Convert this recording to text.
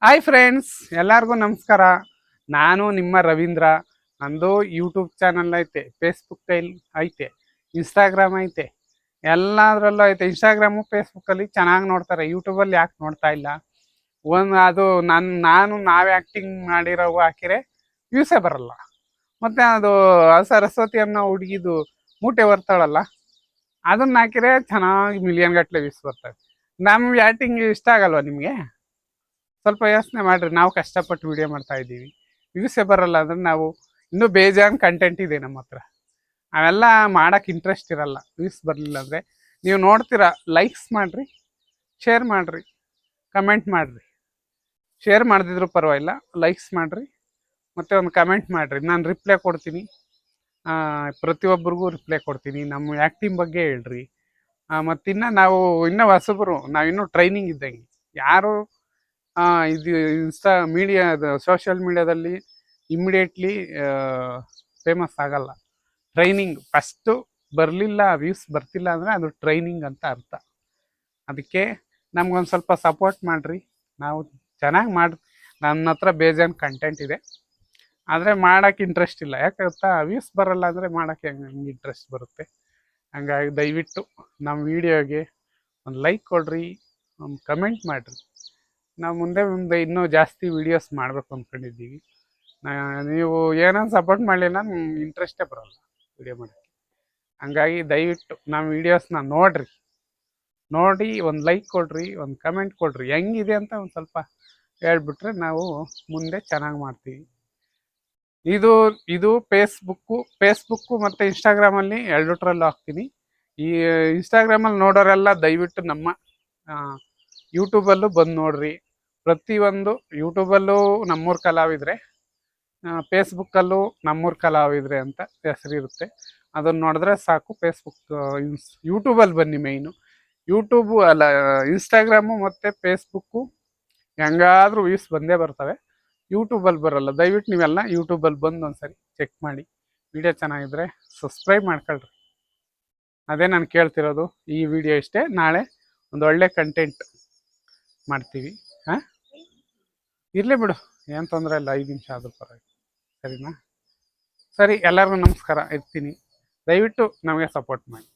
Hi friends, ಎಲ್ಲರಿಗೂ ನಮಸ್ಕಾರ. ನಾನು ನಿಮ್ಮ ರವೀಂದ್ರ. ನಂದು ಯೂಟ್ಯೂಬ್ ಚಾನಲ್ ಐತೆ, ಫೇಸ್ಬುಕ್ ಐತೆ, ಇನ್ಸ್ಟಾಗ್ರಾಮ್ ಐತೆ, ಎಲ್ಲದರಲ್ಲೂ ಐತೆ. ಇನ್ಸ್ಟಾಗ್ರಾಮು ಫೇಸ್ಬುಕ್ಕಲ್ಲಿ ಚೆನ್ನಾಗಿ ನೋಡ್ತಾರೆ, ಯೂಟ್ಯೂಬಲ್ಲಿ ಯಾಕೆ ನೋಡ್ತಾ ಇಲ್ಲ? ಅದು ನಾವೇ ಆ್ಯಕ್ಟಿಂಗ್ ಮಾಡಿರೋ ಹಾಕಿರೆ ವ್ಯೂಸೇ ಬರಲ್ಲ. ಮತ್ತು ಅದು ಸರಸ್ವತಿ ಅನ್ನೋ ಹುಡುಗಿದು ಮೂಟೆ ಬರ್ತಾಳಲ್ಲ, ಅದನ್ನ ಹಾಕಿರೆ ಚೆನ್ನಾಗಿ ಮಿಲಿಯನ್ ಗಟ್ಟಲೆ ವ್ಯೂಸ್ ಬರ್ತವೆ. ನಮ್ಮ ಆ್ಯಕ್ಟಿಂಗ್ ಇಷ್ಟ ಆಗಲ್ವಾ ನಿಮಗೆ? ಸ್ವಲ್ಪ ಯೋಚನೆ ಮಾಡಿರಿ. ನಾವು ಕಷ್ಟಪಟ್ಟು ವಿಡಿಯೋ ಮಾಡ್ತಾ ಇದ್ದೀವಿ, ವ್ಯೂಸೇ ಬರಲ್ಲ ಅಂದರೆ ನಾವು ಇನ್ನೂ ಬೇಜಾನ್ ಕಂಟೆಂಟ್ ಇದೆ ನಮ್ಮ ಹತ್ರ. ಅವೆಲ್ಲ ಮಾಡೋಕ್ಕೆ ಇಂಟ್ರೆಸ್ಟ್ ಇರಲ್ಲ. ವ್ಯೂಸ್ ಬರಲಿಲ್ಲ ಅಂದರೆ ನೀವು ನೋಡ್ತೀರಾ, ಲೈಕ್ಸ್ ಮಾಡಿರಿ, ಶೇರ್ ಮಾಡಿರಿ, ಕಮೆಂಟ್ ಮಾಡಿರಿ. ಶೇರ್ ಮಾಡದಿದ್ರು ಪರವಾಗಿಲ್ಲ, ಲೈಕ್ಸ್ ಮಾಡಿರಿ, ಮತ್ತು ಒಂದು ಕಮೆಂಟ್ ಮಾಡಿರಿ. ನಾನು ರಿಪ್ಲೈ ಕೊಡ್ತೀನಿ, ಪ್ರತಿಯೊಬ್ಬರಿಗೂ ರಿಪ್ಲೈ ಕೊಡ್ತೀನಿ. ನಮ್ಮ ಆ್ಯಕ್ಟಿಂಗ್ ಬಗ್ಗೆ ಹೇಳ್ರಿ. ಮತ್ತಿನ್ನು ನಾವು ಇನ್ನೂ ಹೊಸಬರು, ನಾವಿನ್ನೂ ಟ್ರೈನಿಂಗ್ ಇದ್ದಂಗೆ. ಯಾರು ಇದು ಸೋಷಿಯಲ್ ಮೀಡಿಯಾದಲ್ಲಿ ಇಮ್ಮಿಡಿಯೇಟ್ಲಿ ಫೇಮಸ್ ಆಗಲ್ಲ. ಟ್ರೈನಿಂಗ್ ಫಸ್ಟು ಬರಲಿಲ್ಲ, ವ್ಯೂಸ್ ಬರ್ತಿಲ್ಲ ಅಂದರೆ ಅದು ಟ್ರೈನಿಂಗ್ ಅಂತ ಅರ್ಥ. ಅದಕ್ಕೆ ನಮ್ಗೊಂದು ಸ್ವಲ್ಪ ಸಪೋರ್ಟ್ ಮಾಡಿರಿ. ನಾವು ಚೆನ್ನಾಗಿ ನನ್ನ ಹತ್ರ ಬೇಜಾನ್ ಕಂಟೆಂಟ್ ಇದೆ, ಆದರೆ ಮಾಡೋಕ್ಕೆ ಇಂಟ್ರೆಸ್ಟ್ ಇಲ್ಲ. ಯಾಕೆ ಗೊತ್ತಾ? ವ್ಯೂಸ್ ಬರಲ್ಲ ಅಂದರೆ ಮಾಡೋಕ್ಕೆ ಹೆಂಗೆ ಇಂಟ್ರೆಸ್ಟ್ ಬರುತ್ತೆ? ಹಂಗಾಗಿ ದಯವಿಟ್ಟು ನಮ್ಮ ವೀಡಿಯೋಗೆ ಒಂದು ಲೈಕ್ ಕೊಡ್ರಿ, ಒಂದು ಕಮೆಂಟ್ ಮಾಡಿರಿ. ನಾವು ಮುಂದೆ ಇನ್ನೂ ಜಾಸ್ತಿ ವೀಡಿಯೋಸ್ ಮಾಡಬೇಕು ಅಂದ್ಕೊಂಡಿದ್ದೀವಿ. ನೀವು ಏನೋ ಸಪೋರ್ಟ್ ಮಾಡಲಿಲ್ಲ, ಇಂಟ್ರೆಸ್ಟೇ ಬರೋಲ್ಲ ವೀಡಿಯೋ ಮಾಡೋಕ್ಕೆ. ಹಂಗಾಗಿ ದಯವಿಟ್ಟು ನಮ್ಮ ವೀಡಿಯೋಸ್ನ ನೋಡಿ ಒಂದು ಲೈಕ್ ಕೊಡ್ರಿ, ಒಂದು ಕಮೆಂಟ್ ಕೊಡ್ರಿ. ಹೆಂಗಿದೆ ಅಂತ ಒಂದು ಸ್ವಲ್ಪ ಹೇಳ್ಬಿಟ್ರೆ ನಾವು ಮುಂದೆ ಚೆನ್ನಾಗಿ ಮಾಡ್ತೀವಿ. ಇದು ಫೇಸ್ಬುಕ್ಕು ಮತ್ತು ಇನ್ಸ್ಟಾಗ್ರಾಮಲ್ಲಿ ಎರಡರಲ್ಲೂ ಹಾಕ್ತೀನಿ. ಈ ಇನ್ಸ್ಟಾಗ್ರಾಮಲ್ಲಿ ನೋಡೋರೆಲ್ಲ ದಯವಿಟ್ಟು ನಮ್ಮ ಯೂಟ್ಯೂಬಲ್ಲೂ ಬಂದು ನೋಡ್ರಿ. ಪ್ರತಿಯೊಂದು ಯೂಟ್ಯೂಬಲ್ಲೂ ನಮ್ಮೂರ ಕಲಾವಿದರೆ, ಫೇಸ್ಬುಕ್ಕಲ್ಲೂ ನಮ್ಮೂರ ಕಲಾವಿದರೆ ಅಂತ ಹೆಸರಿರುತ್ತೆ. ಅದನ್ನು ನೋಡಿದ್ರೆ ಸಾಕು. ಯೂಟ್ಯೂಬಲ್ಲಿ ಬನ್ನಿ. ಮೇಯ್ನು ಯೂಟ್ಯೂಬು ಅಲ್ಲ, ಇನ್ಸ್ಟಾಗ್ರಾಮು ಮತ್ತು ಫೇಸ್ಬುಕ್ಕು ಹೆಂಗಾದರೂ ವ್ಯೂಸ್ ಬಂದೇ ಬರ್ತವೆ. ಯೂಟ್ಯೂಬಲ್ಲಿ ಬರೋಲ್ಲ. ದಯವಿಟ್ಟು ನೀವೆಲ್ಲ ಯೂಟ್ಯೂಬಲ್ಲಿ ಬಂದು ಒಂದ್ಸರಿ ಚೆಕ್ ಮಾಡಿ. ವಿಡಿಯೋ ಚೆನ್ನಾಗಿದ್ರೆ ಸಬ್ಸ್ಕ್ರೈಬ್ ಮಾಡ್ಕೊಳ್ರಿ. ಅದೇ ನಾನು ಕೇಳ್ತಿರೋದು. ಈ ವಿಡಿಯೋ ಇಷ್ಟೇ. ನಾಳೆ ಒಂದು ಒಳ್ಳೆ ಕಂಟೆಂಟ್ ಮಾಡ್ತೀವಿ. ಇರಲಿ ಬಿಡು, ಏನು ತೊಂದರೆ ಇಲ್ಲ. 5 ನಿಮಿಷ ಆದರೂ ಪರವಾಗಿಲ್ಲ, ಸರಿನಾ? ಸರಿ, ಎಲ್ಲರಿಗೂ ನಮಸ್ಕಾರ. ಇರ್ತೀನಿ. ದಯವಿಟ್ಟು ನಮಗೆ ಸಪೋರ್ಟ್ ಮಾಡಿ.